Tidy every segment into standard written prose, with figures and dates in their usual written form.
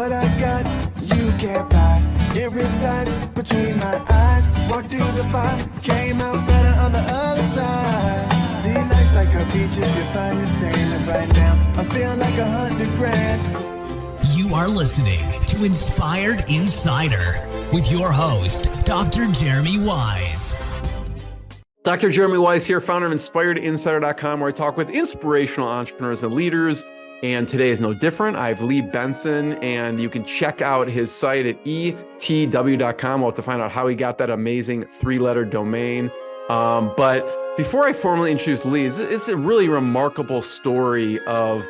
What I got, you can't buy. It resides between my eyes. Walked through the fire, came out better on the other side. See, life's like a beach if you find the sand. And right now, I'm feeling like 100 grand. You are listening to Inspired Insider with your host, Dr. Jeremy Wise. Dr. Jeremy Wise here, founder of InspiredInsider.com, where I talk with inspirational entrepreneurs and leaders. And today is no different. I have Lee Benson, and you can check out his site at ETW.com. We'll have to find out how he got that amazing 3-letter domain. But before I formally introduce Lee, it's a really remarkable story of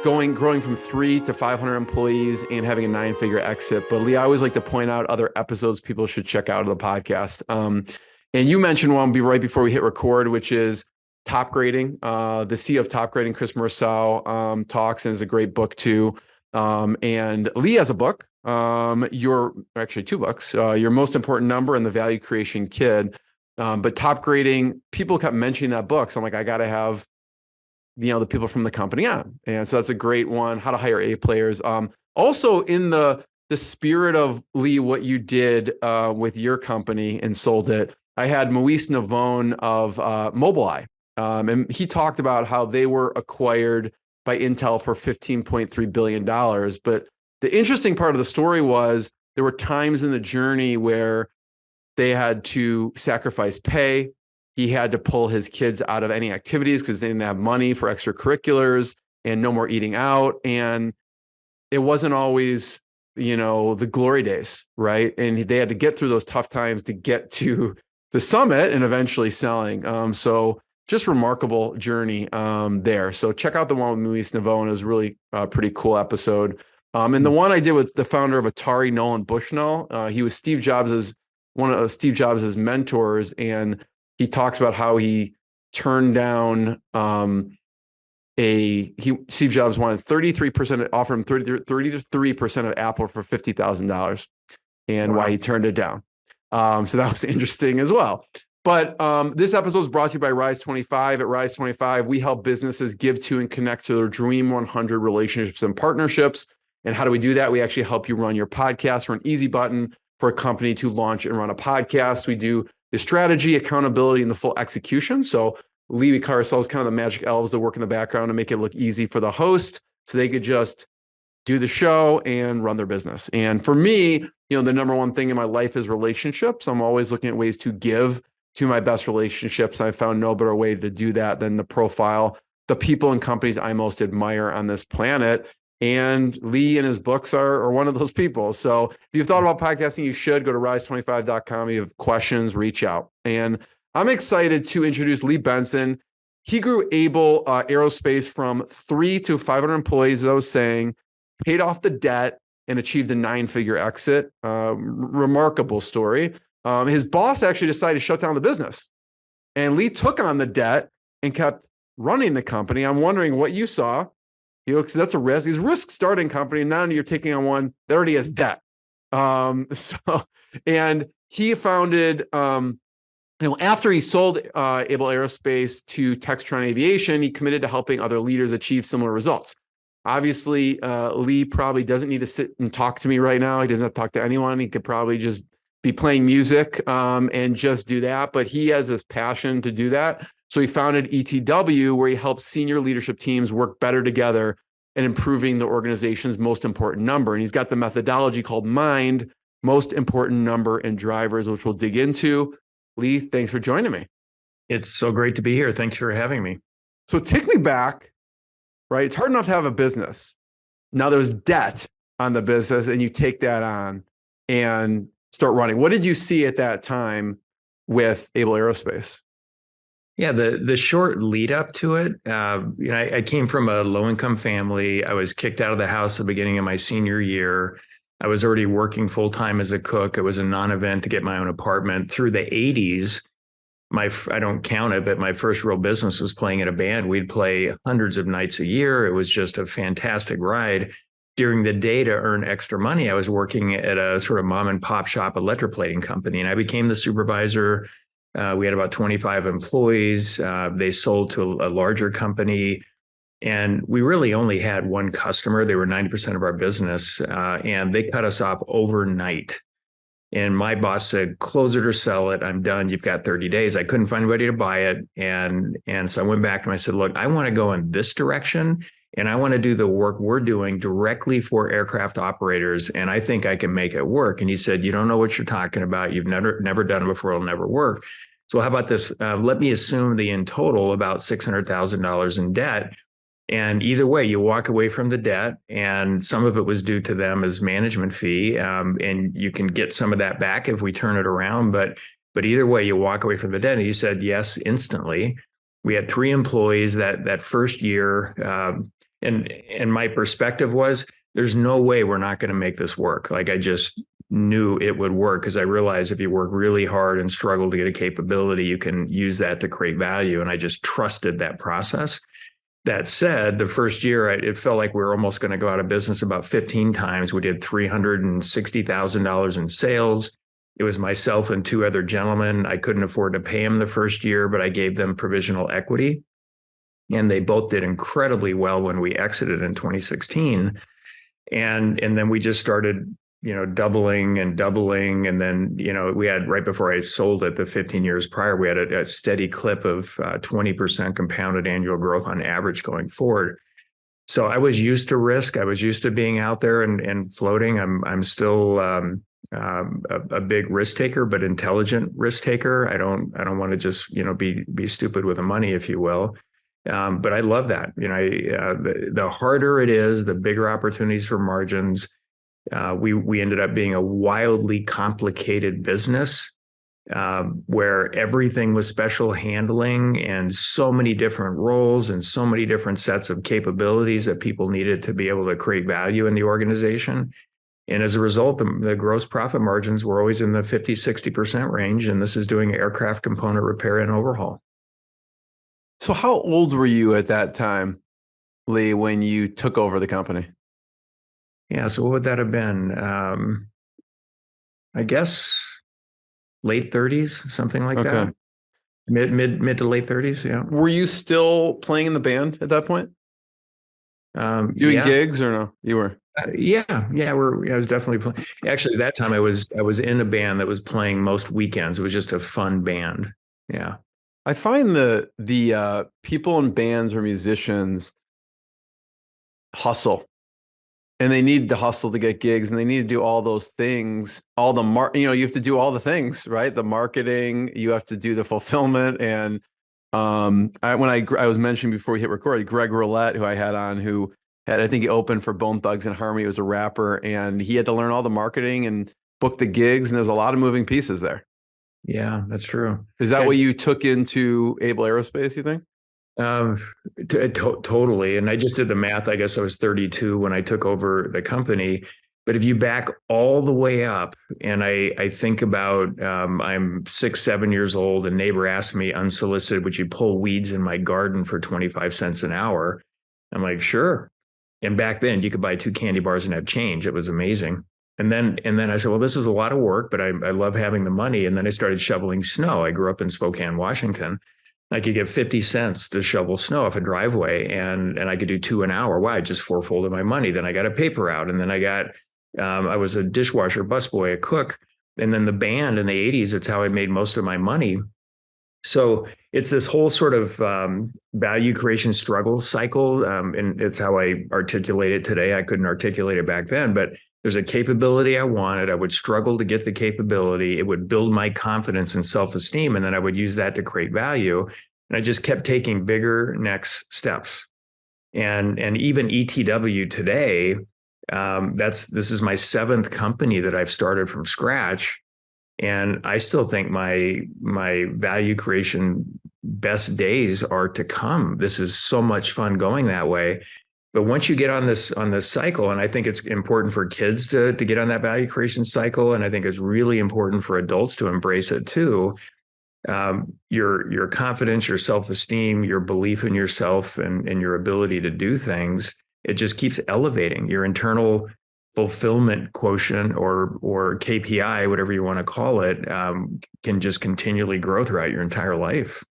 growing from 3 to 500 employees and having a 9-figure exit. But Lee, I always like to point out other episodes people should check out of the podcast. And you mentioned one right before we hit record, which is Top Grading. The CEO of Top Grading, Chris Marceau, talks, and is a great book too. And Lee has a book. Actually 2 books. Your Most Important Number and The Value Creation Kid. But Top Grading, people kept mentioning that book. So I'm like, I got to have the people from the company on. And so that's a great one. How to Hire A players. Also in the spirit of Lee, what you did with your company and sold it, I had Maurice Navone of Mobileye, and he talked about how they were acquired by Intel for $15.3 billion. But the interesting part of the story was there were times in the journey where they had to sacrifice pay. He had to pull his kids out of any activities because they didn't have money for extracurriculars and no more eating out. And it wasn't always, the glory days, right? And they had to get through those tough times to get to the summit and eventually selling. So just remarkable journey there. So check out the one with Maurice Navone. It was really a pretty cool episode. And the one I did with the founder of Atari, Nolan Bushnell, he was one of Steve Jobs' mentors. And he talks about how he turned down Steve Jobs wanted 33%, offered him 33% of Apple for $50,000 and why he turned it down. So that was interesting as well. But this episode is brought to you by Rise 25. At Rise 25, we help businesses give to and connect to their Dream 100 relationships and partnerships. And how do we do that? We actually help you run your podcast. We're an easy button for a company to launch and run a podcast. We do the strategy, accountability, and the full execution. So Lee, we call ourselves kind of the magic elves that work in the background to make it look easy for the host so they could just do the show and run their business. And for me, the number one thing in my life is relationships. I'm always looking at ways to give to my best relationships. I found no better way to do that than to profile the people and companies I most admire on this planet. And Lee and his books are one of those people. So if you've thought about podcasting, you should go to rise25.com. If you have questions, reach out. And I'm excited to introduce Lee Benson. He grew Able Aerospace from 3 to 500 employees, as I was saying, paid off the debt, and achieved a 9-figure exit. Remarkable story. His boss actually decided to shut down the business. And Lee took on the debt and kept running the company. I'm wondering what you saw. Because that's a risk. It's a risk starting company. And now you're taking on one that already has debt. And he founded, after he sold Able Aerospace to Textron Aviation, he committed to helping other leaders achieve similar results. Obviously, Lee probably doesn't need to sit and talk to me right now. He doesn't have to talk to anyone. He could probably just be playing music and just do that. But he has this passion to do that. So he founded ETW, where he helps senior leadership teams work better together and improving the organization's most important number. And he's got the methodology called MIND, Most Important Number and Drivers, which we'll dig into. Lee, thanks for joining me. It's so great to be here. Thanks for having me. So take me back, right? It's hard enough to have a business. Now there's debt on the business and you take that on and start running. What did you see at that time with Able Aerospace? Yeah, the short lead up to it, I came from a low income family. I was kicked out of the house at the beginning of my senior year. I was already working full time as a cook. It was a non-event to get my own apartment. Through the 80s, I don't count it, but my first real business was playing in a band. We'd play hundreds of nights a year. It was just a fantastic ride. During the day, to earn extra money, I was working at a sort of mom and pop shop electroplating company, and I became the supervisor. We had about 25 employees. They sold to a larger company. And we really only had one customer. They were 90% of our business, and they cut us off overnight. And my boss said, close it or sell it. I'm done. You've got 30 days. I couldn't find anybody to buy it. And so I went back to him. I said, look, I want to go in this direction, and I want to do the work we're doing directly for aircraft operators. And I think I can make it work. And he said, you don't know what you're talking about. You've never done it before. It'll never work. So how about this? Let me assume in total about $600,000 in debt. And either way, you walk away from the debt, and some of it was due to them as management fee, and you can get some of that back if we turn it around. But either way, you walk away from the debt. And he said yes instantly. We had 3 employees that first year, and my perspective was, there's no way we're not going to make this work. Like, I just knew it would work, because I realized if you work really hard and struggle to get a capability, you can use that to create value. And I just trusted that process. That said, the first year, it felt like we were almost going to go out of business about 15 times. We did $360,000 in sales. It was myself and 2 other gentlemen. I couldn't afford to pay them the first year, but I gave them provisional equity. And they both did incredibly well when we exited in 2016. And then we just started, doubling. And then, we had, right before I sold it, the 15 years prior, we had a steady clip of 20% compounded annual growth on average going forward. So I was used to risk. I was used to being out there and floating. I'm still a big risk taker, but intelligent risk taker. I don't want to just, be stupid with the money, if you will. But I love that. The harder it is, the bigger opportunities for margins. We ended up being a wildly complicated business, where everything was special handling, and so many different roles and so many different sets of capabilities that people needed to be able to create value in the organization. And as a result, the gross profit margins were always in the 50, 60% range. And this is doing aircraft component repair and overhaul. So how old were you at that time, Lee, when you took over the company? Yeah, so what would that have been? I guess late 30s, something like that. Mid to late 30s, yeah. Were you still playing in the band at that point? Doing gigs or no? You were? Yeah. I was definitely playing. Actually, that time I was in a band that was playing most weekends. It was just a fun band. Yeah. I find the people in bands or musicians hustle. And they need to hustle to get gigs, and they need to do all those things, all the you have to do all the things, right? The marketing, you have to do the fulfillment. And I was mentioning before we hit record, Greg Roulette, who I had on, who I think he opened for Bone Thugs and Harmony, was a rapper, and he had to learn all the marketing and book the gigs, and there's a lot of moving pieces there. Yeah, that's true. Is that what you took into Able Aerospace, you think? Totally. And I just did the math. I guess I was 32 when I took over the company. But if you back all the way up, and I think about, I'm 6, 7 years old, and neighbor asked me unsolicited, would you pull weeds in my garden for 25 cents an hour? I'm like, sure. And back then you could buy 2 candy bars and have change. It was amazing. And then I said, well, this is a lot of work, but I love having the money. And then I started shoveling snow. I grew up in Spokane, Washington. I could get 50 cents to shovel snow off a driveway, and I could do 2 an hour. Why? I just fourfolded my money. Then I got a paper out, and then I was a dishwasher, busboy, a cook, and then the band in the 80s. It's how I made most of my money. So it's this whole sort of value creation struggle cycle, and it's how I articulate it today. I couldn't articulate it back then, but there's a capability I wanted. I would struggle to get the capability. It would build my confidence and self-esteem, and then I would use that to create value. And I just kept taking bigger next steps. And even ETW today, this is my 7th company that I've started from scratch. And I still think my value creation best days are to come. This is so much fun going that way. But once you get on this cycle, and I think it's important for kids to get on that value creation cycle, and I think it's really important for adults to embrace it too. Your confidence, your self-esteem, your belief in yourself, and your ability to do things, it just keeps elevating. Your internal fulfillment quotient or KPI, whatever you want to call it, can just continually grow throughout your entire life.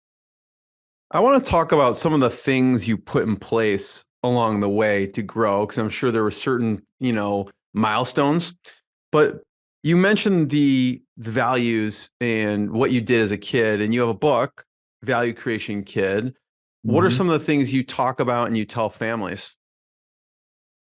I want to talk about some of the things you put in place along the way to grow, because I'm sure there were certain, milestones. But you mentioned the values and what you did as a kid, and you have a book, Value Creation Kid. What are Mhm. some of the things you talk about and you tell families?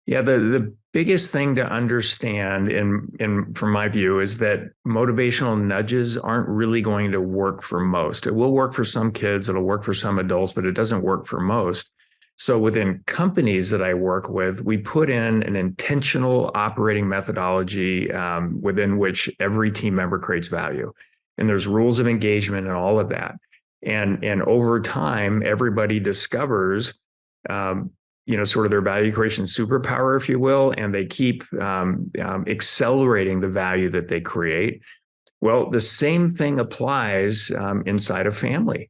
Yeah, the biggest thing to understand in from my view is that motivational nudges aren't really going to work for most. It will work for some kids, it'll work for some adults, but it doesn't work for most. So within companies that I work with, we put in an intentional operating methodology within which every team member creates value. And there's rules of engagement and all of that. And over time, everybody discovers um, sort of their value creation superpower, if you will, and they keep accelerating the value that they create. Well, the same thing applies inside a family.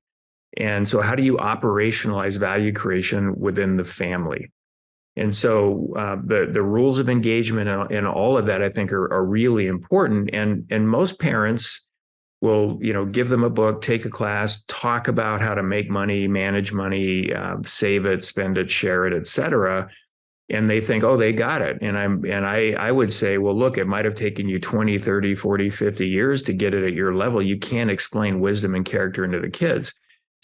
And so, how do you operationalize value creation within the family? And so, the rules of engagement and all of that, I think, are really important. And most parents will give them a book, take a class, talk about how to make money, manage money, save it, spend it, share it, et cetera. And they think, oh, they got it. And I would say, well, look, it might have taken you 20, 30, 40, 50 years to get it at your level. You can't explain wisdom and character into the kids.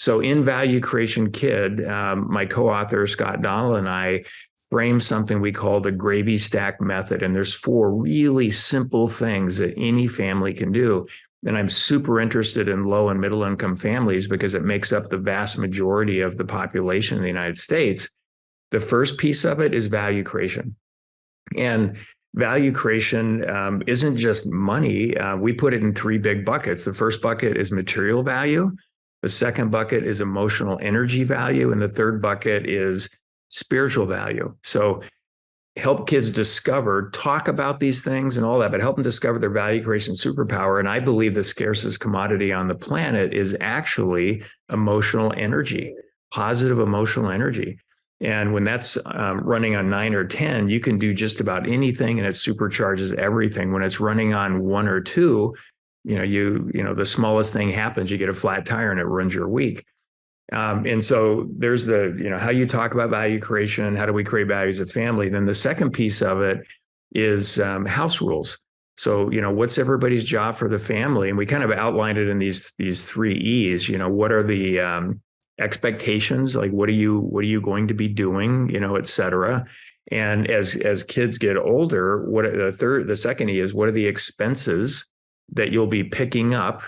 So in Value Creation Kid, my co-author Scott Donnell and I frame something we call the gravy stack method. And there's 4 really simple things that any family can do. And I'm super interested in low and middle income families because it makes up the vast majority of the population in the United States. The first piece of it is value creation. And value creation isn't just money. We put it in 3 big buckets. The first bucket is material value. The second bucket is emotional energy value. And the third bucket is spiritual value. So help kids discover, talk about these things and all that, but help them discover their value creation superpower. And I believe the scarcest commodity on the planet is actually emotional energy, positive emotional energy. And when that's running on 9 or 10, you can do just about anything and it supercharges everything. When it's running on 1 or 2, the smallest thing happens, you get a flat tire and it ruins your week. And so there's how you talk about value creation, how do we create value as a family? Then the second piece of it is house rules. So, what's everybody's job for the family? And we kind of outlined it in these 3 E's. What are the expectations? Like, what are you going to be doing? Et cetera. And as kids get older, the second E is what are the expenses that you'll be picking up?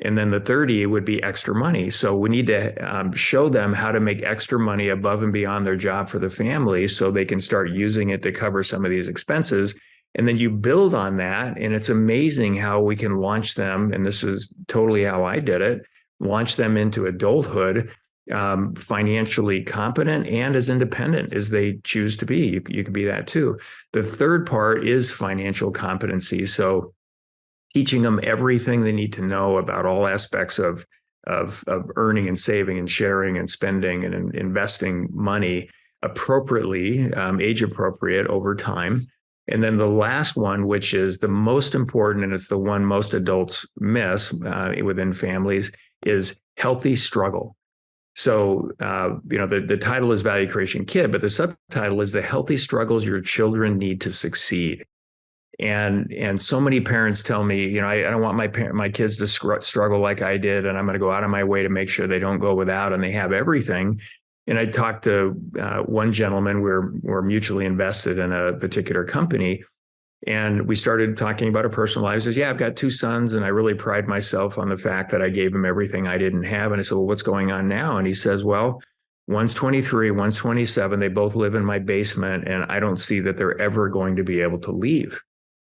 And then the 30 would be extra money. So we need to show them how to make extra money above and beyond their job for the family so they can start using it to cover some of these expenses. And then you build on that. And it's amazing how we can launch them. And this is totally how I did it, launch them into adulthood, financially competent and as independent as they choose to be. You can be that too. The third part is financial competency. So teaching them everything they need to know about all aspects of earning and saving and sharing and spending and investing money appropriately, age appropriate over time. And then the last one, which is the most important, and it's the one most adults miss within families, is healthy struggle. So, the title is Value Creation Kid, but the subtitle is the healthy struggles your children need to succeed. And so many parents tell me, I don't want my kids to struggle like I did, and I'm going to go out of my way to make sure they don't go without and they have everything. And I talked to one gentleman, we're mutually invested in a particular company, and we started talking about our personal lives. He says, yeah, I've got 2 sons, and I really pride myself on the fact that I gave them everything I didn't have. And I said, well, what's going on now? And he says, well, one's 23, one's 27. They both live in my basement, and I don't see that they're ever going to be able to leave,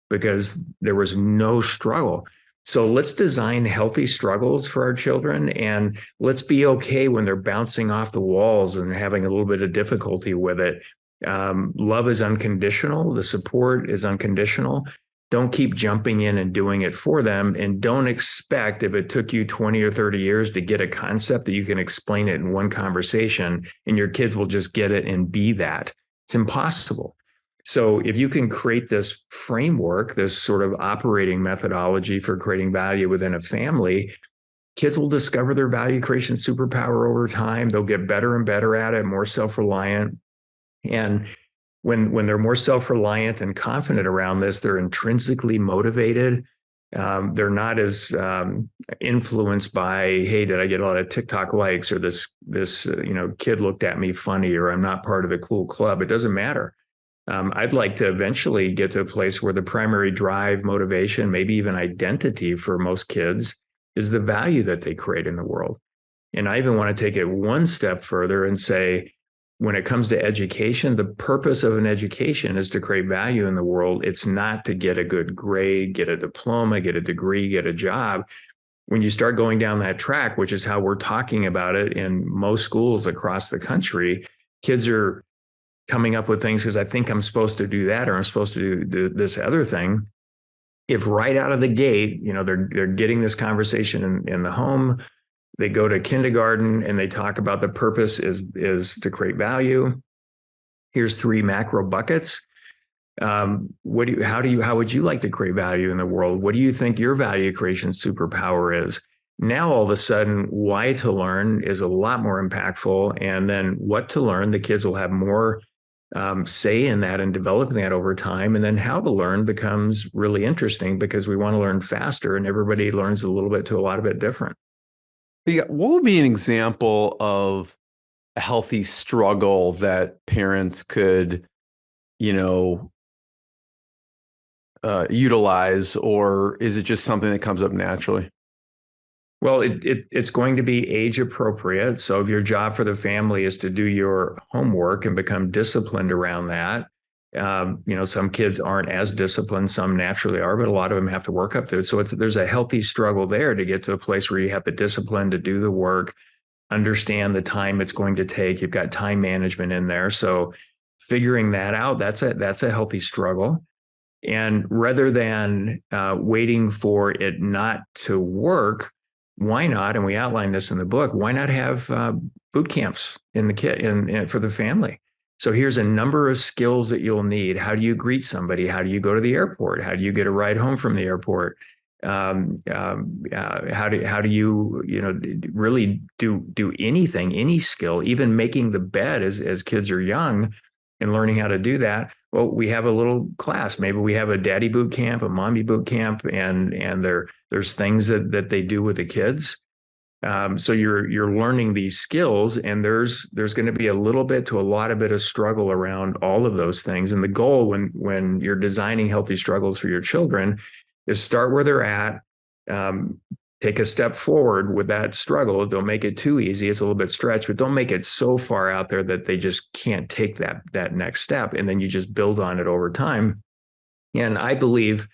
because there was no struggle. So let's design healthy struggles for our children, and let's be okay when they're bouncing off the walls and having a little bit of difficulty with it. Love is unconditional. The support is unconditional. Don't keep jumping in and doing it for them. And don't expect, if it took you 20 or 30 years to get a concept, that you can explain it in one conversation and your kids will just get it and be that. It's impossible. So if you can create this framework, this sort of operating methodology for creating value within a family, kids will discover their value creation superpower over time. They'll get better and better at it, more self-reliant. And when they're more self-reliant and confident around this, they're intrinsically motivated. They're not as influenced by, hey, did I get a lot of TikTok likes, or this kid looked at me funny, or I'm not part of the cool club. It doesn't matter. I'd like to eventually get to a place where the primary drive, motivation, maybe even identity for most kids is the value that they create in the world. And I even want to take it one step further and say, when it comes to education, the purpose of an education is to create value in the world. It's not to get a good grade, get a diploma, get a degree, get a job. When you start going down that track, which is how we're talking about it in most schools across the country, kids are coming up with things because I think I'm supposed to do that, or I'm supposed to do this other thing. If right out of the gate, they're getting this conversation in the home, they go to kindergarten and they talk about the purpose is to create value. Here's 3 macro buckets. How would you like to create value in the world? What do you think your value creation superpower is? Now, all of a sudden, why to learn is a lot more impactful. And then what to learn, the kids will have more say in that and developing that over time. And then how to learn becomes really interesting because we want to learn faster, and everybody learns a little bit to a lot of it different. Yeah, what would be an example of a healthy struggle that parents could, utilize, or is it just something that comes up naturally? Well, it's going to be age appropriate. So if your job for the family is to do your homework and become disciplined around that, some kids aren't as disciplined, some naturally are, but a lot of them have to work up to it. So there's a healthy struggle there to get to a place where you have the discipline to do the work, understand the time it's going to take. You've got time management in there. So figuring that out, that's a healthy struggle. And rather than waiting for it not to work, why not? And we outline this in the book. Why not have boot camps in the kid for the family? So here's a number of skills that you'll need. How do you greet somebody? How do you go to the airport? How do you get a ride home from the airport? How do you really do anything, any skill, even making the bed as kids are young and learning how to do that? Well, we have a little class. Maybe we have a daddy boot camp, a mommy boot camp, and there's things that they do with the kids. So you're learning these skills, and there's going to be a little bit to a lot of struggle around all of those things. And the goal when you're designing healthy struggles for your children is start where they're at, take a step forward with that struggle. Don't make it too easy. It's a little bit stretched, but don't make it so far out there that they just can't take that next step. And then you just build on it over time. And I believe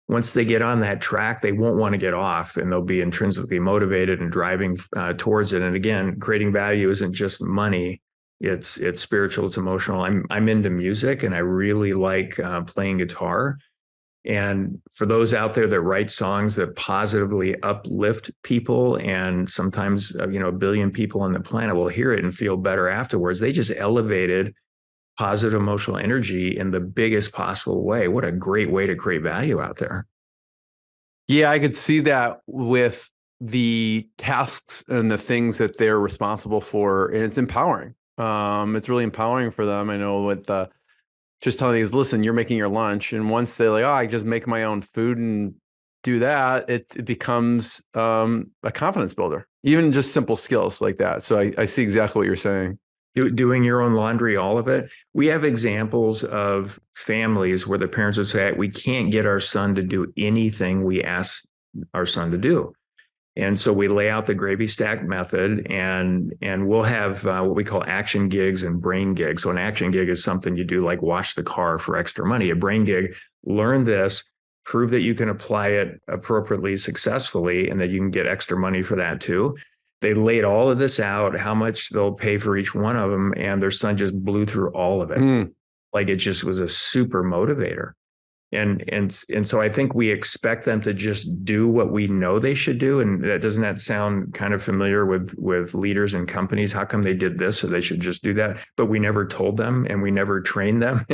once they get on that track, they won't want to get off, and they'll be intrinsically motivated and driving towards it. And again, creating value isn't just money. It's spiritual, it's emotional. I'm into music, and I really like playing guitar. And for those out there that write songs that positively uplift people, and sometimes, a billion people on the planet will hear it and feel better afterwards. They just elevated positive emotional energy in the biggest possible way. What a great way to create value out there. Yeah, I could see that with the tasks and the things that they're responsible for. And it's empowering. It's really empowering for them. I know with just telling these, listen, you're making your lunch. And once they're like, I just make my own food and do that, it becomes a confidence builder, even just simple skills like that. So I see exactly what you're saying. Doing your own laundry, all of it. We have examples of families where the parents would say, we can't get our son to do anything we ask our son to do. And so we lay out the gravy stack method, and we'll have what we call action gigs and brain gigs. So an action gig is something you do like wash the car for extra money. A brain gig, learn this, prove that you can apply it appropriately, successfully, and that you can get extra money for that too. They laid all of this out, how much they'll pay for each one of them, and their son just blew through all of it. Like it just was a super motivator. And so I think we expect them to just do what we know they should do. And doesn't that sound kind of familiar with leaders and companies? How come they did this, or they should just do that? But we never told them, and we never trained them.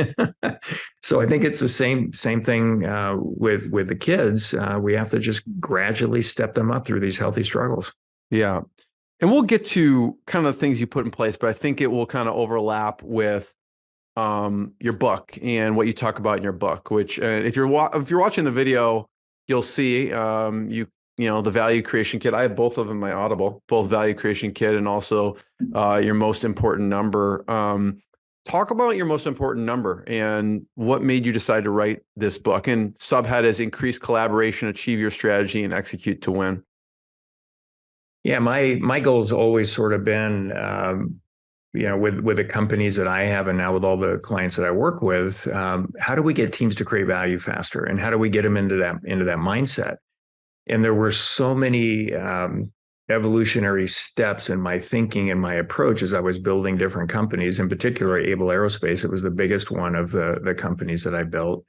So I think it's the same thing with the kids. We have to just gradually step them up through these healthy struggles. Yeah. And we'll get to kind of things you put in place, but I think it will kind of overlap with your book and what you talk about in your book, which if you're watching the video, you'll see the value creation kit. I have both of them in my Audible, both value creation kit and also your most important number. Talk about your most important number and what made you decide to write this book. And subhead is increase collaboration, achieve your strategy, and execute to win. Yeah, my goal has always sort of been, with the companies that I have and now with all the clients that I work with, how do we get teams to create value faster, and how do we get them into that mindset? And there were so many evolutionary steps in my thinking and my approach as I was building different companies. In particular, Able Aerospace, it was the biggest one of the companies that I built.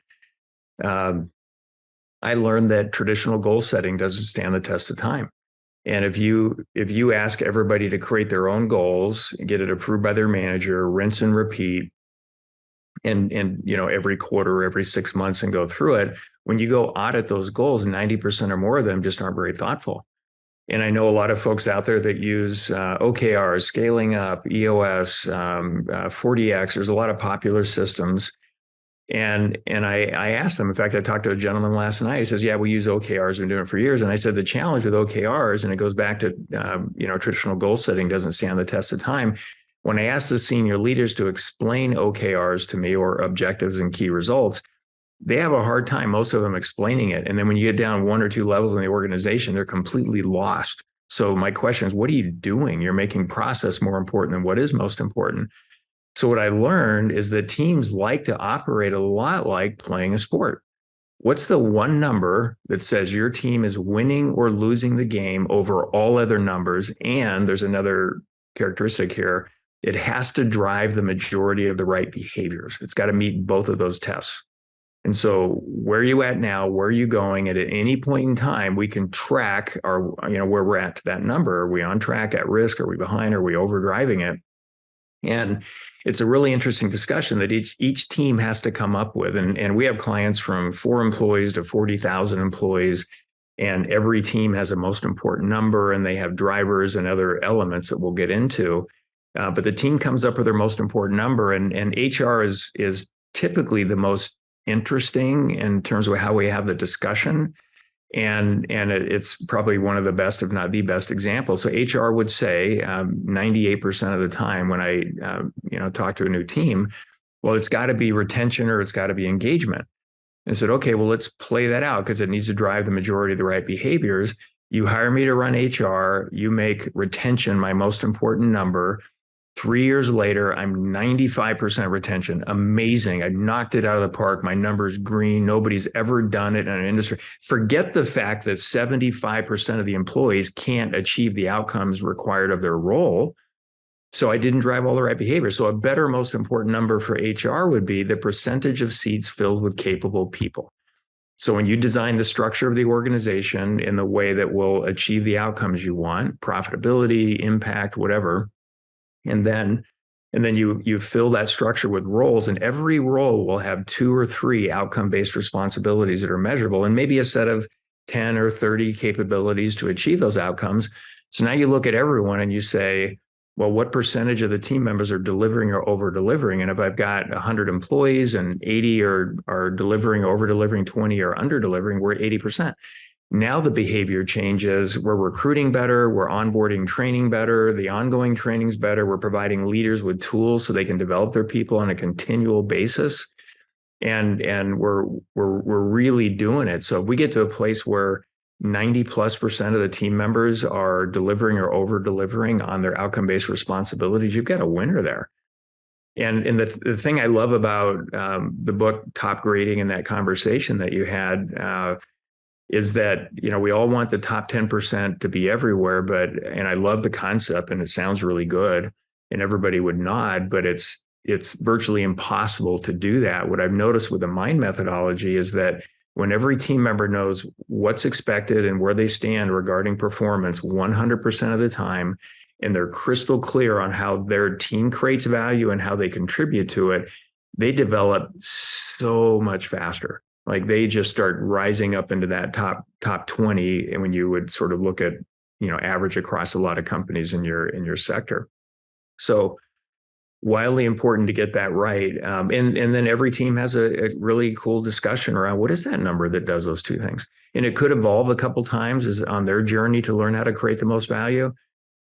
I learned that traditional goal setting doesn't stand the test of time. And if you ask everybody to create their own goals, get it approved by their manager, rinse and repeat, and every quarter, every 6 months, and go through it, when you go audit those goals, 90% or more of them just aren't very thoughtful. And I know a lot of folks out there that use OKRs, scaling up, EOS, 40X. There's a lot of popular systems. And I asked them, in fact, I talked to a gentleman last night. He says, yeah, we use OKRs. We've been doing it for years. And I said, the challenge with OKRs, and it goes back to, traditional goal setting doesn't stand the test of time. When I asked the senior leaders to explain OKRs to me, or objectives and key results, they have a hard time, most of them, explaining it. And then when you get down 1 or 2 levels in the organization, they're completely lost. So my question is, what are you doing? You're making process more important than what is most important. So what I learned is that teams like to operate a lot like playing a sport. What's the one number that says your team is winning or losing the game over all other numbers? And there's another characteristic here. It has to drive the majority of the right behaviors. It's got to meet both of those tests. And so where are you at now? Where are you going? And at any point in time, we can track where we're at to that number. Are we on track, at risk? Are we behind? Are we overdriving it? And it's a really interesting discussion that each team has to come up with. And we have clients from 4 employees to 40,000 employees, and every team has a most important number, and they have drivers and other elements that we'll get into. But the team comes up with their most important number, and HR is typically the most interesting in terms of how we have the discussion. And it's probably one of the best, if not the best, examples. So HR would say 98% of the time when I talk to a new team, well, it's got to be retention or it's got to be engagement. I said, okay, well, let's play that out because it needs to drive the majority of the right behaviors. You hire me to run HR, you make retention my most important number. 3 years later, I'm 95% retention. Amazing. I knocked it out of the park. My number's green. Nobody's ever done it in an industry. Forget the fact that 75% of the employees can't achieve the outcomes required of their role. So I didn't drive all the right behavior. So a better, most important number for HR would be the percentage of seats filled with capable people. So when you design the structure of the organization in the way that will achieve the outcomes you want, profitability, impact, whatever, and then you fill that structure with roles, and every role will have 2 or 3 outcome-based responsibilities that are measurable, and maybe a set of 10 or 30 capabilities to achieve those outcomes. So now you look at everyone and you say, well, what percentage of the team members are delivering or over-delivering? And if I've got 100 employees and 80 are delivering, over-delivering, 20 are under-delivering, we're at 80%. Now the behavior changes. We're recruiting better. We're onboarding training better. The ongoing training's better. We're providing leaders with tools so they can develop their people on a continual basis. And we're really doing it. So if we get to a place where 90+% of the team members are delivering or over-delivering on their outcome-based responsibilities, you've got a winner there. And the thing I love about the book Top Grading and that conversation that you had is that, we all want the top 10% to be everywhere, and I love the concept and it sounds really good and everybody would nod, but it's virtually impossible to do that. What I've noticed with the MIND methodology is that when every team member knows what's expected and where they stand regarding performance 100% of the time, and they're crystal clear on how their team creates value and how they contribute to it, they develop so much faster. Like they just start rising up into that top 20. And when you would sort of look at, average across a lot of companies in your sector. So wildly important to get that right. And then every team has a really cool discussion around what is that number that does those two things. And it could evolve a couple times as on their journey to learn how to create the most value.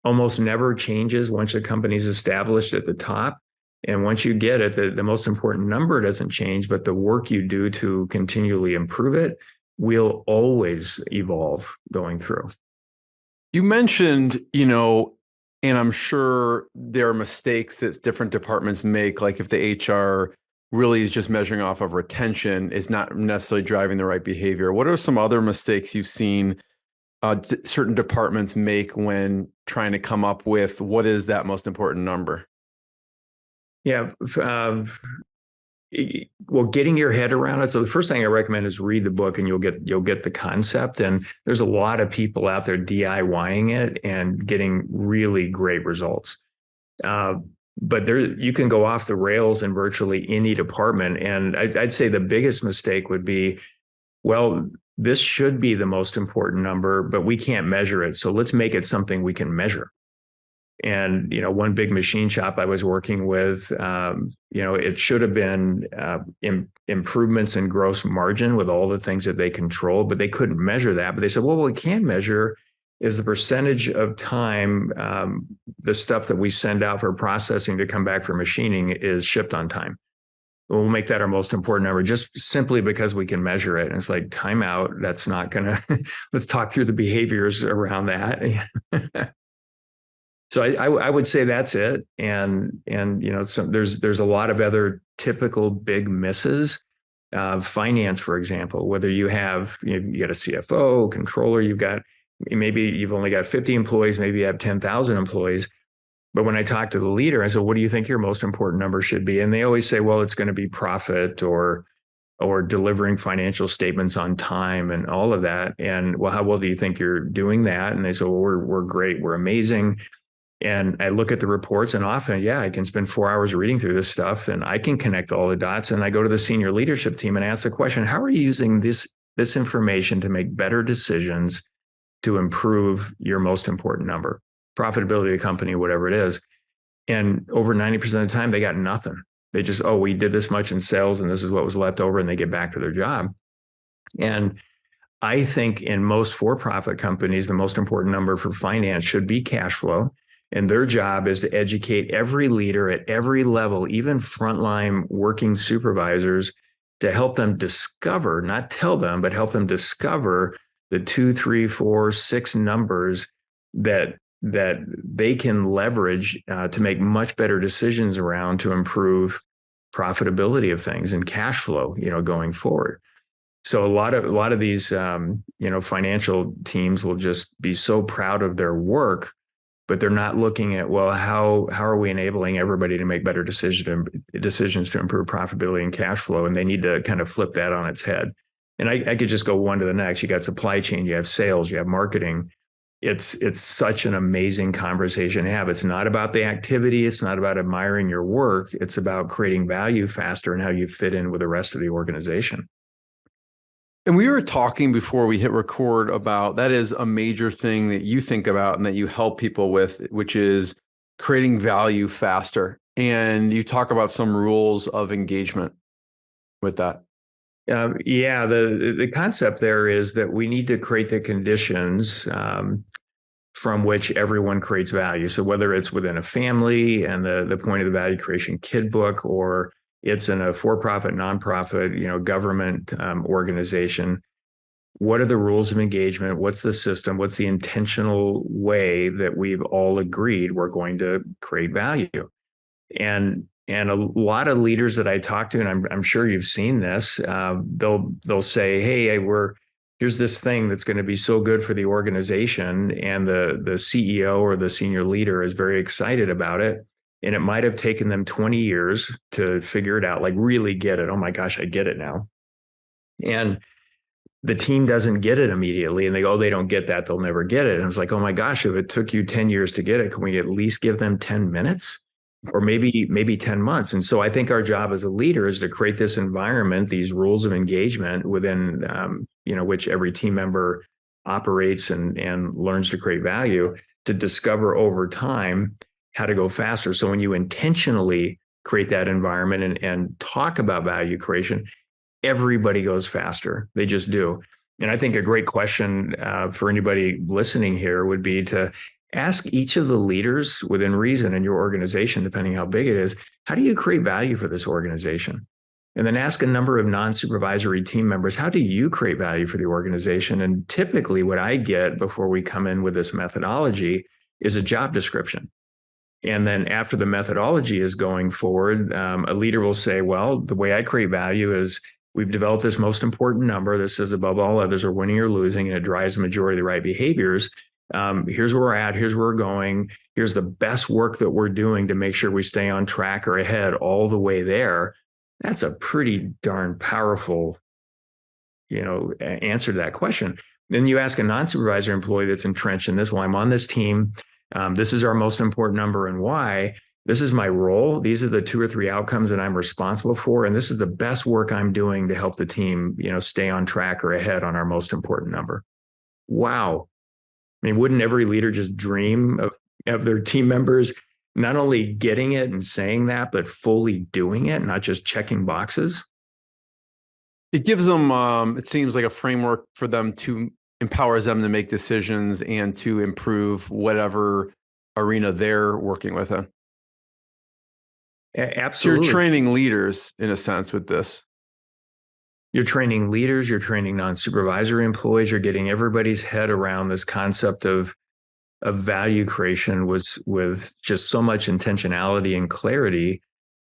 Almost never changes once a company's established at the top. And once you get it, the most important number doesn't change, but the work you do to continually improve it will always evolve going through. You mentioned, and I'm sure there are mistakes that different departments make, like if the HR really is just measuring off of retention, is not necessarily driving the right behavior. What are some other mistakes you've seen certain departments make when trying to come up with what is that most important number? Yeah. Well, getting your head around it. So the first thing I recommend is read the book, and you'll get the concept. And there's a lot of people out there DIYing it and getting really great results. But you can go off the rails in virtually any department. And I'd say the biggest mistake would be, well, this should be the most important number, but we can't measure it. So let's make it something we can measure. And, one big machine shop I was working with, it should have been improvements in gross margin with all the things that they control, but they couldn't measure that. But they said, well, what we can measure is the percentage of time the stuff that we send out for processing to come back for machining is shipped on time. We'll make that our most important number just simply because we can measure it. And it's like, time out. That's not going to, let's talk through the behaviors around that. So I would say that's it. And there's a lot of other typical big misses. Finance, for example, whether you got a CFO, controller, maybe you've only got 50 employees, maybe you have 10,000 employees. But when I talk to the leader, I said, what do you think your most important number should be? And they always say, well, it's going to be profit or delivering financial statements on time and all of that. And well, how well do you think you're doing that? And they say, well, we're great. We're amazing. And I look at the reports, and often, I can spend 4 hours reading through this stuff, and I can connect all the dots. And I go to the senior leadership team and ask the question, how are you using this information to make better decisions to improve your most important number, profitability of the company, whatever it is? And over 90% of the time, they got nothing. They just, we did this much in sales, and this is what was left over, and they get back to their job. And I think in most for-profit companies, the most important number for finance should be cash flow. And their job is to educate every leader at every level, even frontline working supervisors, to help them discover, not tell them, but help them discover the 2, 3, 4, 6 numbers that they can leverage to make much better decisions around to improve profitability of things and cash flow, going forward. So a lot of these, financial teams will just be so proud of their work, but they're not looking at, well, how are we enabling everybody to make better decisions to improve profitability and cash flow? And they need to kind of flip that on its head. And I could just go one to the next. You got supply chain, you have sales, you have marketing. It's such an amazing conversation to have. It's not about the activity. It's not about admiring your work. It's about creating value faster and how you fit in with the rest of the organization. And we were talking before we hit record about that is a major thing that you think about and that you help people with, which is creating value faster. And you talk about some rules of engagement with that. The concept there is that we need to create the conditions from which everyone creates value. So whether it's within a family and the point of the value creation kid book, or it's in a for-profit, nonprofit, government organization, what are the rules of engagement? What's the system? What's the intentional way that we've all agreed we're going to create value? And a lot of leaders that I talk to, and I'm sure you've seen this, they'll say, hey, here's this thing that's going to be so good for the organization, and the CEO or the senior leader is very excited about it. And it might have taken them 20 years to figure it out, like really get it. Oh my gosh, I get it now. And the team doesn't get it immediately. And they go, they don't get that, they'll never get it. And I was like, oh my gosh, if it took you 10 years to get it, can we at least give them 10 minutes? Or maybe 10 months. And so I think our job as a leader is to create this environment, these rules of engagement within, which every team member operates and learns to create value to discover over time how to go faster. So when you intentionally create that environment and talk about value creation, everybody goes faster. They just do. And I think a great question for anybody listening here would be to ask each of the leaders within reason in your organization, depending how big it is, how do you create value for this organization? And then ask a number of non-supervisory team members, how do you create value for the organization? And typically what I get before we come in with this methodology is a job description. And then after the methodology is going forward, a leader will say, well, the way I create value is we've developed this most important number. This is above all others are winning or losing, and it drives the majority of the right behaviors. Here's where we're at. Here's where we're going. Here's the best work that we're doing to make sure we stay on track or ahead all the way there. That's a pretty darn powerful, answer to that question. Then you ask a non-supervisor employee that's entrenched in this, well, I'm on this team. This is our most important number and why. This is my role. These are the 2 or 3 outcomes that I'm responsible for. And this is the best work I'm doing to help the team, stay on track or ahead on our most important number. Wow. I mean, wouldn't every leader just dream of their team members not only getting it and saying that, but fully doing it, not just checking boxes? It gives them, it seems like a framework for them to empowers them to make decisions and to improve whatever arena they're working within. Absolutely. So you're training leaders in a sense with this. You're training leaders, you're training non-supervisory employees, you're getting everybody's head around this concept of value creation with just so much intentionality and clarity.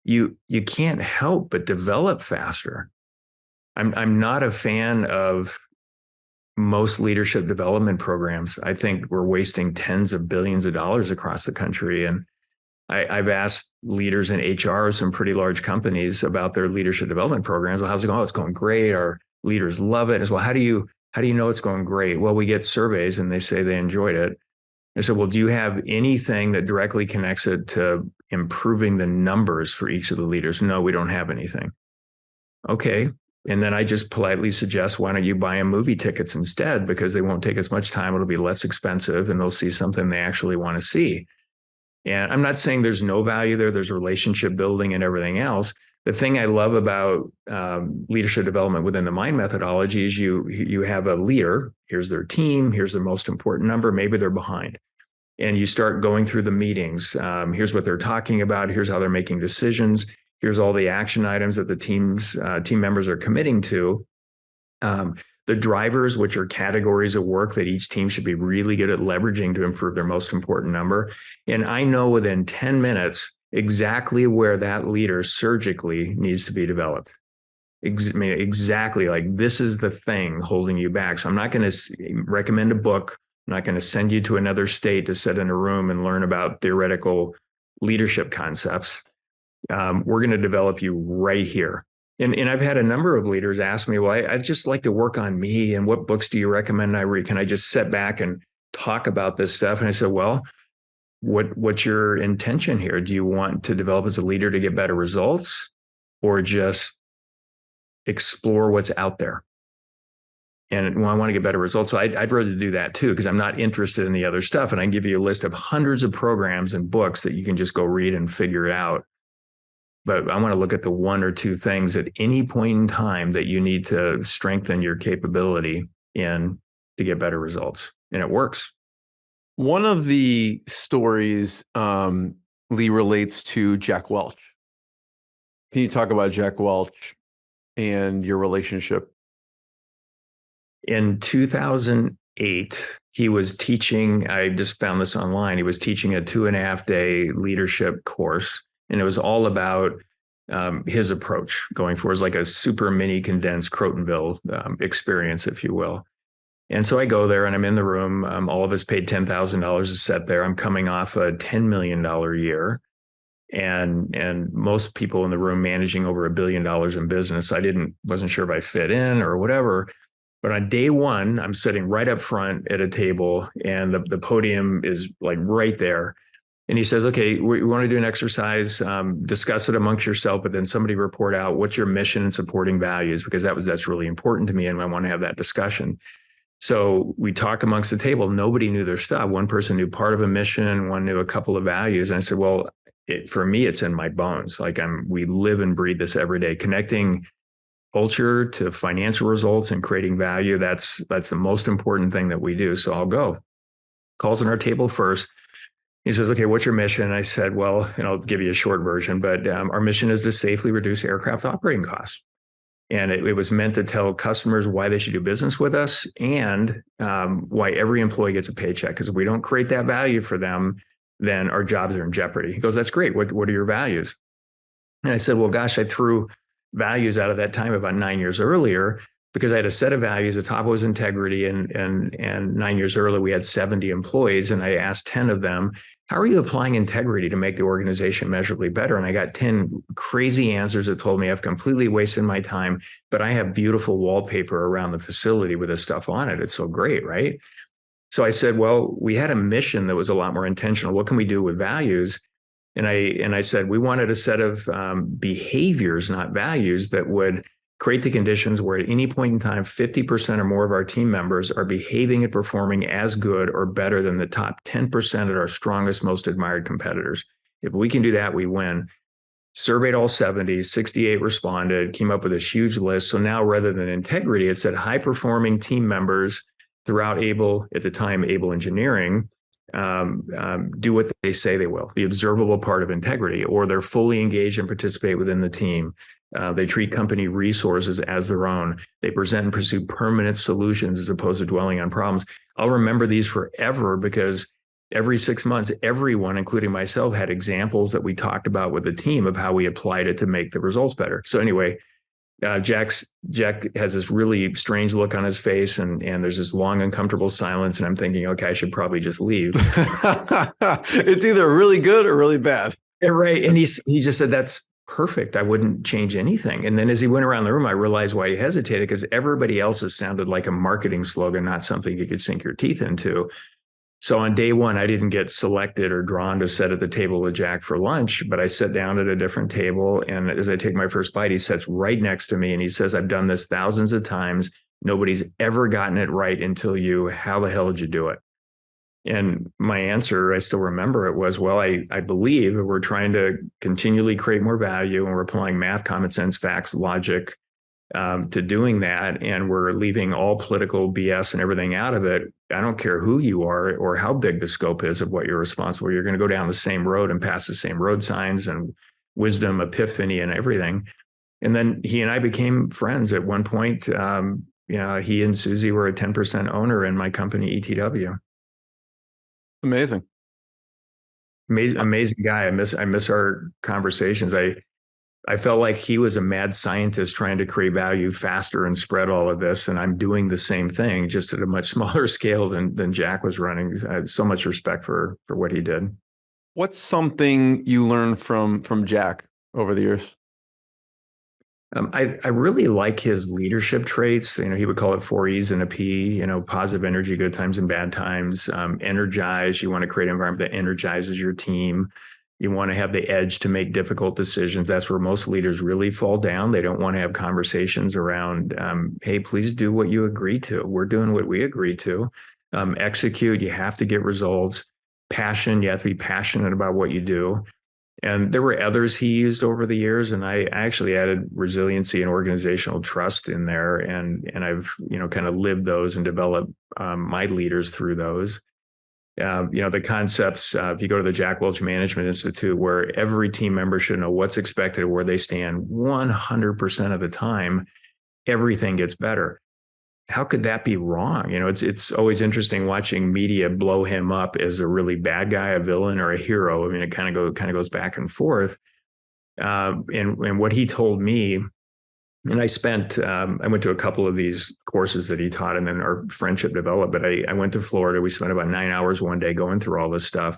You can't help but develop faster. I'm not a fan of most leadership development programs. I think we're wasting tens of billions of dollars across the country. And I've asked leaders in HR of some pretty large companies about their leadership development programs. Well, how's it going? Oh, it's going great. Our leaders love it. As well, how do you know it's going great? Well, we get surveys and they say they enjoyed it. I said, well, do you have anything that directly connects it to improving the numbers for each of the leaders? No, we don't have anything. Okay. And then I just politely suggest, why don't you buy them movie tickets instead? Because they won't take as much time. It'll be less expensive and they'll see something they actually want to see. And I'm not saying there's no value there. There's relationship building and everything else. The thing I love about leadership development within the MIND methodology is you have a leader. Here's their team. Here's their most important number. Maybe they're behind. And you start going through the meetings. Here's what they're talking about. Here's how they're making decisions. Here's all the action items that the team members are committing to. The drivers, which are categories of work that each team should be really good at leveraging to improve their most important number. And I know within 10 minutes exactly where that leader surgically needs to be developed. Exactly, like this is the thing holding you back. So I'm not going to recommend a book. I'm not going to send you to another state to sit in a room and learn about theoretical leadership concepts. We're going to develop you right here. And I've had a number of leaders ask me, well, I'd just like to work on me. And what books do you recommend I read? Can I just sit back and talk about this stuff? And I said, well, what's your intention here? Do you want to develop as a leader to get better results or just explore what's out there? And I want to get better results. So I'd rather do that too, because I'm not interested in the other stuff. And I can give you a list of hundreds of programs and books that you can just go read and figure it out. But I want to look at the 1 or 2 things at any point in time that you need to strengthen your capability in to get better results. And it works. One of the stories, Lee, relates to Jack Welch. Can you talk about Jack Welch and your relationship? In 2008, he was teaching, I just found this online, he was teaching a 2.5-day leadership course. And it was all about his approach going forward. It was like a super mini condensed Crotonville experience, if you will. And so I go there and I'm in the room. All of us paid $10,000 to sit there. I'm coming off a $10 million year. And most people in the room managing over $1 billion in business. I wasn't sure if I fit in or whatever. But on day one, I'm sitting right up front at a table and the podium is like right there. And he says, okay, we want to do an exercise, discuss it amongst yourself, but then somebody report out what's your mission and supporting values, because that's really important to me. And I want to have that discussion. So we talked amongst the table. Nobody knew their stuff. One person knew part of a mission, one knew a couple of values. And I said, well, for me, it's in my bones. Like we live and breathe this every day, connecting culture to financial results and creating value. That's the most important thing that we do. So I'll go. Calls on our table first. He says, okay, what's your mission? And I said, well, and I'll give you a short version, but our mission is to safely reduce aircraft operating costs. And it was meant to tell customers why they should do business with us and why every employee gets a paycheck. Because if we don't create that value for them, then our jobs are in jeopardy. He goes, that's great. What are your values? And I said, well, gosh, I threw values out of that time about 9 years earlier because I had a set of values. The top was integrity. And 9 years earlier, we had 70 employees. And I asked 10 of them, how are you applying integrity to make the organization measurably better? And I got 10 crazy answers that told me I've completely wasted my time, but I have beautiful wallpaper around the facility with this stuff on it. It's so great, right? So I said, well, we had a mission that was a lot more intentional. What can we do with values? And I said, we wanted a set of behaviors, not values, that would create the conditions where at any point in time, 50% or more of our team members are behaving and performing as good or better than the top 10% of our strongest, most admired competitors. If we can do that, we win. Surveyed all 70, 68 responded, came up with this huge list. So now rather than integrity, it said high-performing team members throughout Able, at the time, Able Engineering, do what they say they will, the observable part of integrity, or they're fully engaged and participate within the team. They treat company resources as their own. They present and pursue permanent solutions as opposed to dwelling on problems. I'll remember these forever because every 6 months, everyone, including myself, had examples that we talked about with the team of how we applied it to make the results better. So anyway, Jack has this really strange look on his face, and there's this long, uncomfortable silence. And I'm thinking, okay, I should probably just leave. It's either really good or really bad. Right. And he just said, that's perfect. I wouldn't change anything. And then as he went around the room, I realized why he hesitated, because everybody else's sounded like a marketing slogan, not something you could sink your teeth into. So on day one, I didn't get selected or drawn to sit at the table with Jack for lunch, but I sat down at a different table. And as I take my first bite, he sits right next to me and he says, I've done this thousands of times. Nobody's ever gotten it right until you. How the hell did you do it? And my answer, I still remember it, was, well, I believe we're trying to continually create more value, and we're applying math, common sense, facts, logic to doing that. And we're leaving all political BS and everything out of it. I don't care who you are or how big the scope is of what you're responsible for. You're going to go down the same road and pass the same road signs and wisdom, epiphany, and everything. And then he and I became friends at one point. He and Susie were a 10% owner in my company, ETW. Amazing guy. I miss our conversations. I felt like he was a mad scientist trying to create value faster and spread all of this. And I'm doing the same thing, just at a much smaller scale than Jack was running. I have so much respect for what he did. What's something you learned from Jack over the years? I really like his leadership traits. He would call it 4 E's and a P, positive energy, good times and bad times, energize. You want to create an environment that energizes your team. You want to have the edge to make difficult decisions. That's where most leaders really fall down. They don't want to have conversations around, hey, please do what you agreed to. We're doing what we agreed to. Execute, you have to get results. Passion, you have to be passionate about what you do. And there were others he used over the years, and I actually added resiliency and organizational trust in there. And I've, kind of lived those and developed my leaders through those. The concepts, if you go to the Jack Welch Management Institute, where every team member should know what's expected, where they stand 100% of the time, everything gets better. How could that be wrong? It's always interesting watching media blow him up as a really bad guy, a villain, or a hero. It kind of goes back and forth. And what he told me, and I went to a couple of these courses that he taught, and then our friendship developed. But I went to Florida. We spent about 9 hours one day going through all this stuff.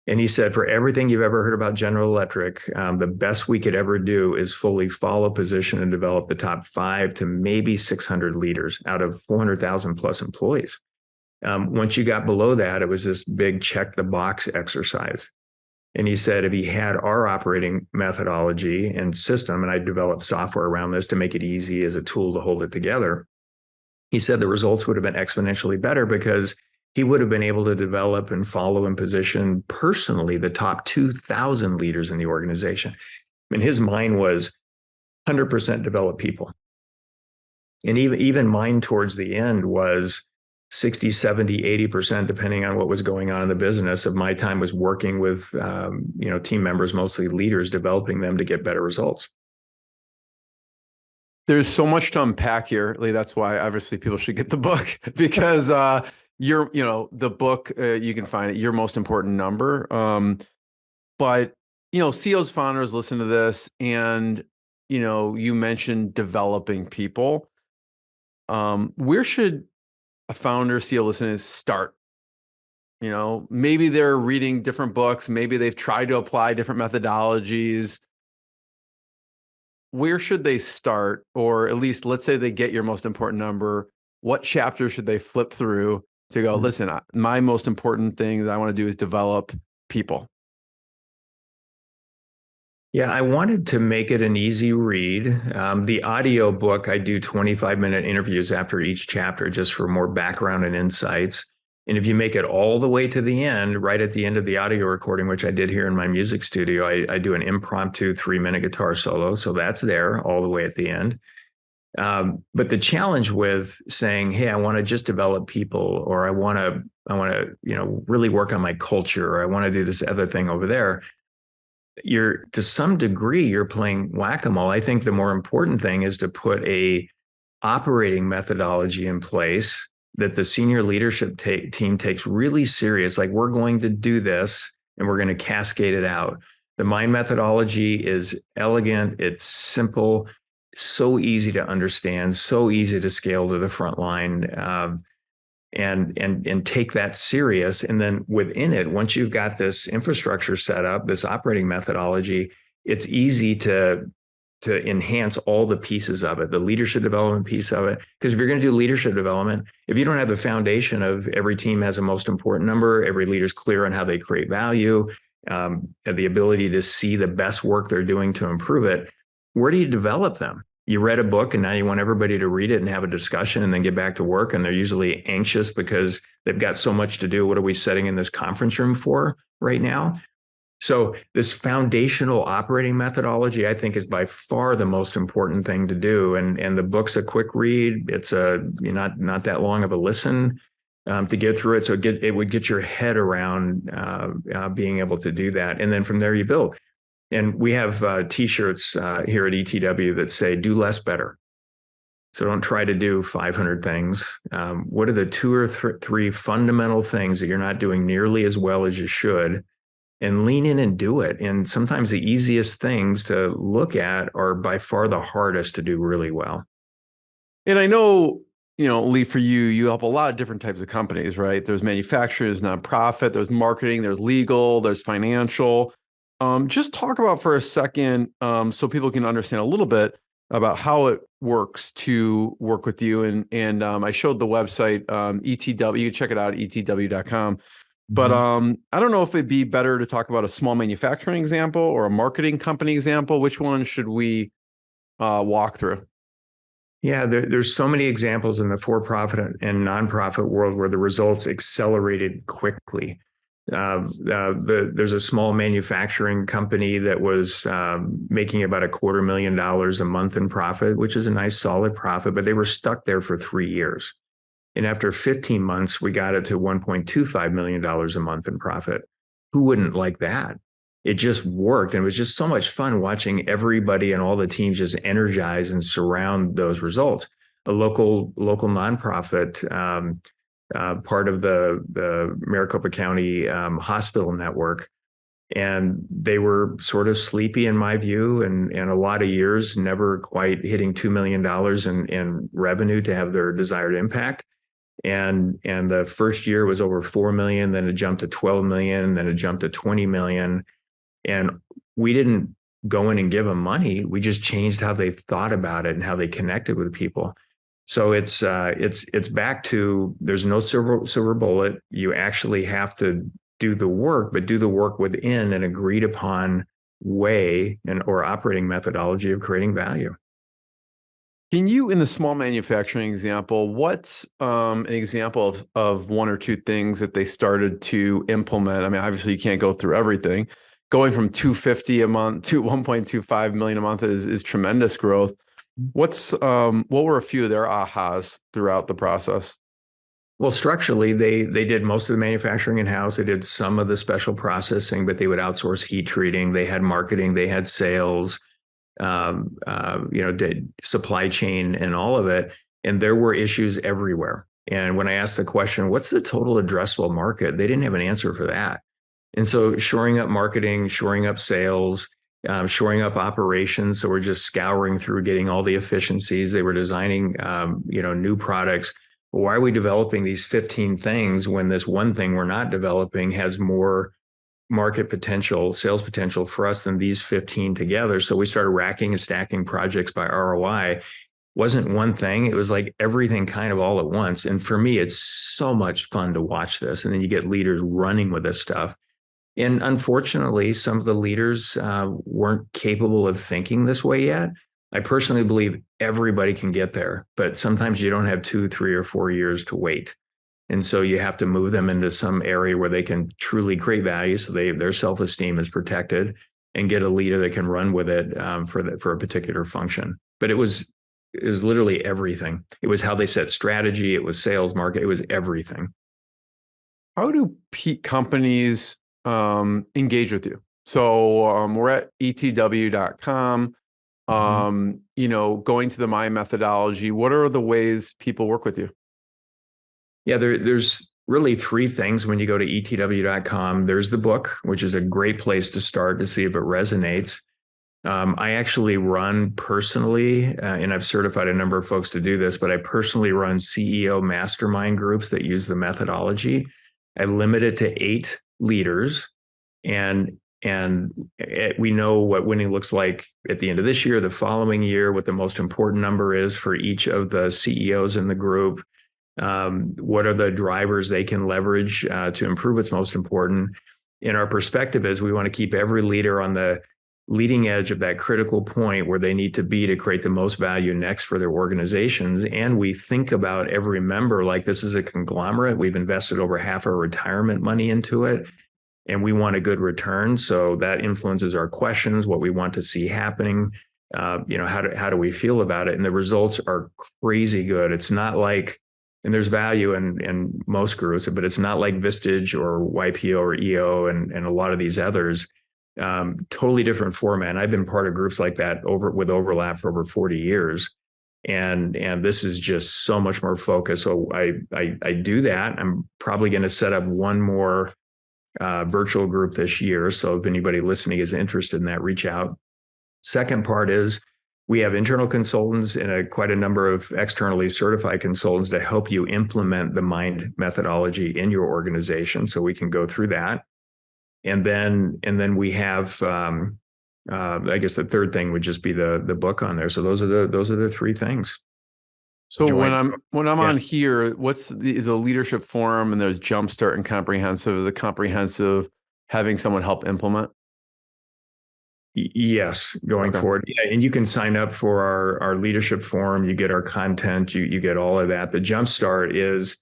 And he said, for everything you've ever heard about General Electric, the best we could ever do is fully follow position and develop the top 5 to maybe 600 leaders out of 400,000 plus employees. Once you got below that, it was this big check the box exercise. And he said, if he had our operating methodology and system, and I developed software around this to make it easy as a tool to hold it together, he said the results would have been exponentially better because he would have been able to develop and follow and position personally the top 2,000 leaders in the organization. I mean, his mind was 100% develop people. And even mine towards the end was 60, 70, 80%, depending on what was going on in the business of my time was working with, team members, mostly leaders, developing them to get better results. There's so much to unpack here, Lee. That's why obviously people should get the book because the book, you can find it, Your Most Important Number. But, CEOs, founders listen to this and, you mentioned developing people. Where should a founder, CEO listening start? Maybe they're reading different books. Maybe they've tried to apply different methodologies. Where should they start? Or at least, let's say they get Your Most Important Number. What chapter should they flip through to go, listen, my most important thing that I want to do is develop people? Yeah, I wanted to make it an easy read. The audio book, I do 25-minute interviews after each chapter just for more background and insights. And if you make it all the way to the end, right at the end of the audio recording, which I did here in my music studio, I do an impromptu 3-minute guitar solo. So that's there all the way at the end. But the challenge with saying, hey, I want to just develop people, or I want to, really work on my culture, or I want to do this other thing over there, to some degree, you're playing whack-a-mole. I think the more important thing is to put a operating methodology in place that the senior leadership team takes really serious. Like, we're going to do this and we're going to cascade it out. The MIND methodology is elegant. It's simple, so easy to understand, so easy to scale to the front line, and take that serious. And then within it, once you've got this infrastructure set up, this operating methodology, it's easy to enhance all the pieces of it, the leadership development piece of it. Because if you're going to do leadership development, if you don't have the foundation of every team has a most important number, every leader's clear on how they create value, the ability to see the best work they're doing to improve it, where do you develop them? You read a book and now you want everybody to read it and have a discussion and then get back to work. And they're usually anxious because they've got so much to do. What are we sitting in this conference room for right now? So this foundational operating methodology, I think, is by far the most important thing to do. And the book's a quick read. It's not that long of a listen to get through it. So it would get your head around being able to do that. And then from there you build. And we have T-shirts here at ETW that say, do less better. So don't try to do 500 things. What are the 2 or 3 fundamental things that you're not doing nearly as well as you should? And lean in and do it. And sometimes the easiest things to look at are by far the hardest to do really well. And I know, Lee, for you help a lot of different types of companies, right? There's manufacturers, nonprofit, there's marketing, there's legal, there's financial. Just talk about for a second, so people can understand a little bit about how it works to work with you. And I showed the website, ETW, you can check it out, etw.com. But I don't know if it'd be better to talk about a small manufacturing example or a marketing company example. Which one should we walk through? Yeah, there's so many examples in the for-profit and nonprofit world where the results accelerated quickly. There's a small manufacturing company that was making about $250,000 a month in profit, which is a nice solid profit, but they were stuck there for 3 years. And after 15 months, we got it to $1.25 million a month in profit. Who wouldn't like that? It just worked. And it was just so much fun watching everybody and all the teams just energize and surround those results. A local nonprofit, part of the Maricopa County hospital network. And they were sort of sleepy in my view, and a lot of years never quite hitting $2 million in revenue to have their desired impact. And the first year was over 4 million, then it jumped to 12 million, then it jumped to 20 million. And we didn't go in and give them money. We just changed how they thought about it and how they connected with people. So it's back to, there's no silver bullet. You actually have to do the work, but do the work within an agreed upon way or operating methodology of creating value. Can you, in the small manufacturing example, what's an example of one or two things that they started to implement? I mean, obviously you can't go through everything. Going from 250 a month to 1.25 million a month is tremendous growth. What were a few of their ahas throughout the process? Well, structurally, they did most of the manufacturing in-house. They did some of the special processing, but they would outsource heat treating. They had marketing, they had sales, did supply chain and all of it. And there were issues everywhere. And when I asked the question, what's the total addressable market? They didn't have an answer for that. And so shoring up marketing, shoring up sales, shoring up operations. So we're just scouring through getting all the efficiencies. They were designing, new products. Why are we developing these 15 things when this one thing we're not developing has more market potential, sales potential for us than these 15 together? So we started racking and stacking projects by ROI. Wasn't one thing, it was like everything kind of all at once. And for me, it's so much fun to watch this. And then you get leaders running with this stuff. And unfortunately, some of the leaders weren't capable of thinking this way yet. I personally believe everybody can get there, but sometimes you don't have 2, 3, or 4 years to wait. And so you have to move them into some area where they can truly create value, so their self-esteem is protected, and get a leader that can run with it for a particular function. But it was literally everything. It was how they set strategy. It was sales, market. It was everything. How do companies engage with you? So we're at ETW.com. Going to the My methodology, what are the ways people work with you? Yeah, there's really 3 things when you go to ETW.com. There's the book, which is a great place to start to see if it resonates. I actually run personally, and I've certified a number of folks to do this, but I personally run CEO mastermind groups that use the methodology. I limit it to 8 leaders, and we know what winning looks like at the end of this year, the following year, what the most important number is for each of the CEOs in the group. What are the drivers they can leverage to improve what's most important? In our perspective is we want to keep every leader on the leading edge of that critical point where they need to be to create the most value next for their organizations. And we think about every member like this is a conglomerate. We've invested over half our retirement money into it, and we want a good return. So that influences our questions, what we want to see happening. How do we feel about it? And the results are crazy good. It's not like, and there's value in most groups, but it's not like Vistage or YPO or EO and a lot of these others. Totally different format. And I've been part of groups like that with overlap for over 40 years. And this is just so much more focused. So I do that. I'm probably going to set up one more virtual group this year. So if anybody listening is interested in that, reach out. Second part is we have internal consultants and quite a number of externally certified consultants to help you implement the MIND methodology in your organization. So we can go through that. And then we have, I guess the third thing would just be the book on there. So those are the 3 things. So when I'm on here, is a leadership forum, and there's Jumpstart and Comprehensive. Is a Comprehensive having someone help implement? Yes, going forward. Yeah, and you can sign up for our leadership forum. You get our content. You get all of that. The Jumpstart is,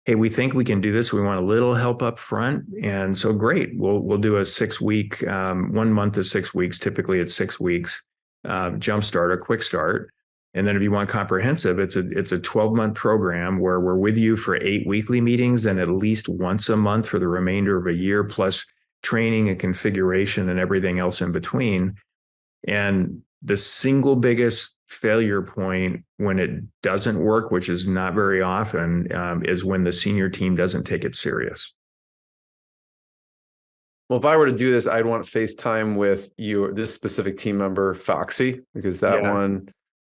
hey, we think we can do this. We want a little help up front. And so great. We'll do a 6-week, 1 month to 6 weeks. Typically it's 6 weeks, Jumpstart, a quick start. And then if you want comprehensive, it's a 12-month program where we're with you for 8 weekly meetings and at least once a month for the remainder of a year, plus training and configuration and everything else in between. And the single biggest failure point when it doesn't work, which is not very often, is when the senior team doesn't take it serious. Well, if I were to do this, I'd want FaceTime with this specific team member, Foxy, because that one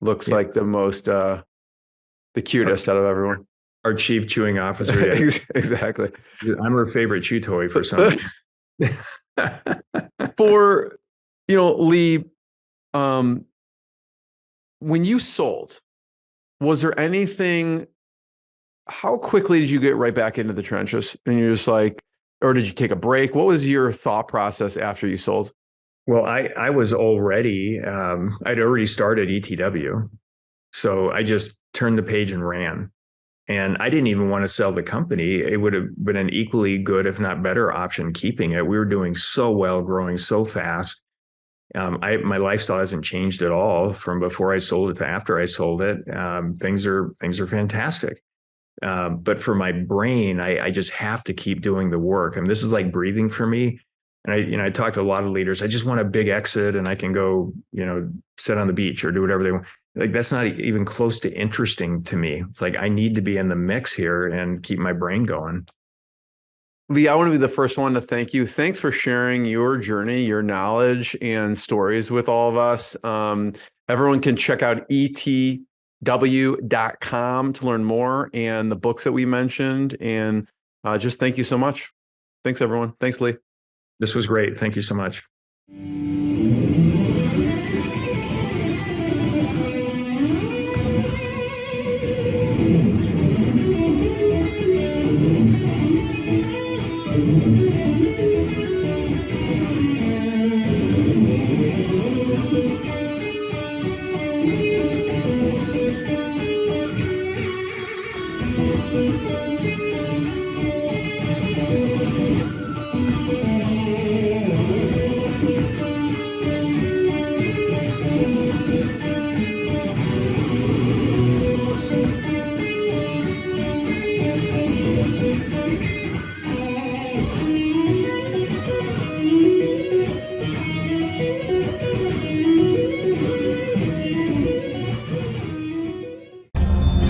looks like the most, the cutest out of everyone. Our chief chewing officer. Yeah. Exactly. I'm her favorite chew toy for some reason. For, Lee, when you sold, was there anything, how quickly did you get right back into the trenches? And you're just like, or did you take a break? What was your thought process after you sold? Well, I was already, I'd already started ETW. So I just turned the page and ran. And I didn't even want to sell the company. It would have been an equally good, if not better option keeping it. We were doing so well, growing so fast. My lifestyle hasn't changed at all from before I sold it to after I sold it. Things are fantastic. But for my brain, I just have to keep doing the work. I mean, this is like breathing for me. And I talk to a lot of leaders. I just want a big exit and I can go, sit on the beach or do whatever they want. Like, that's not even close to interesting to me. It's like, I need to be in the mix here and keep my brain going. Lee, I want to be the first one to thank you. Thanks for sharing your journey, your knowledge and stories with all of us. Everyone can check out ETW.com to learn more and the books that we mentioned. And just thank you so much. Thanks, everyone. Thanks, Lee. This was great. Thank you so much.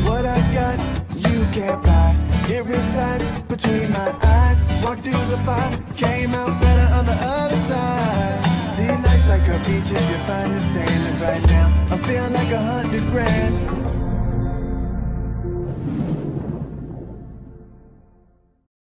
What I got, you can't buy. It resides between my eyes. Walked through the fire, came out better on the other side. See, life's like a beach if you find the sailing right now. I'm feeling like 100 grand.